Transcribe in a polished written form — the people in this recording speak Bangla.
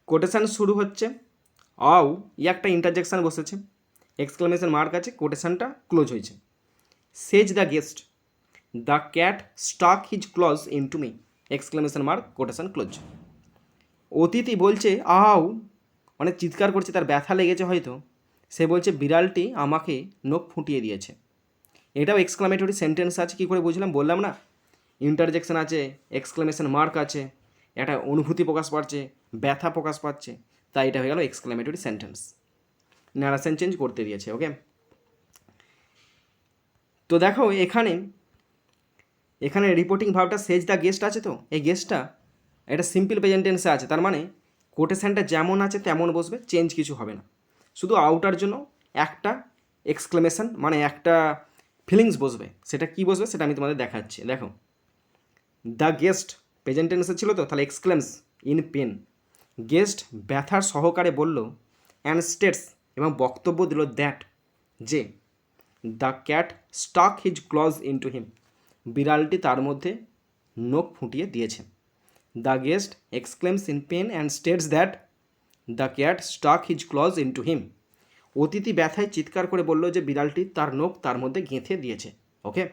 কোটেশান শুরু হচ্ছে, আউ ই একটা ইন্টারজেকশান বসেছে, এক্সক্লামেশন মার্ক আছে, কোটেশানটা ক্লোজ হয়েছে। Says the guest, the cat stuck his claws into me, exclamation mark, quotation close. অতিথি বলছে আউ, মানে চিৎকার করছে, তার ব্যথা লেগেছে হয়তো, সে বলছে বিড়ালটি আমাকে নখ ফুটিয়ে দিয়েছে। এটাও এক্সক্লামেটরি সেন্টেন্স আছে, কী করে বুঝলাম বললাম না, ইন্টারজেকশন আছে, এক্সক্লামেশন মার্ক আছে, একটা অনুভূতি প্রকাশ পাচ্ছে, ব্যথা প্রকাশ পাচ্ছে, তাই এটা হয়ে গেল এক্সক্লামেটরি সেন্টেন্স। ন্যারেশন চেঞ্জ করতে দিয়েছে। ওকে, তো দেখো এখানে এখানে রিপোর্টিং ভার্বটা সেজ দ্য গেস্ট আছে, তো এই গেস্টটা এটা সিম্পল প্রেজেন্ট টেন্সে আছে, তার মানে কোটেশনটা যেমন আছে তেমন বসবে, চেঞ্জ কিছু হবে না। শুধু আউটার জন্য একটা এক্সক্লেমেশন মানে একটা ফিলিংস বসবে, সেটা কি বসবে সেটা আমি তোমাদের দেখাচ্ছি। দেখো, দ্য গেস্ট প্রেজেন্ট টেন্সে ছিল, তো তাহলে এক্সক্লেমস ইন পেন, গেস্ট ব্যথার সহকারে বলল, অ্যান্ড স্টেটস এবং বক্তব্য দিল দ্যাট, যে the cat stuck his claws into him, বিড়ালটি তার মধ্যে নখ ফুটিয়ে দিয়েছে। The guest exclaims in pain and states that the cat stuck his claws into him, অতিথি ব্যথায় চিৎকার করে বলল যে বিড়ালটি তার নখ তার মধ্যে গেঁথে দিয়েছে। ওকে।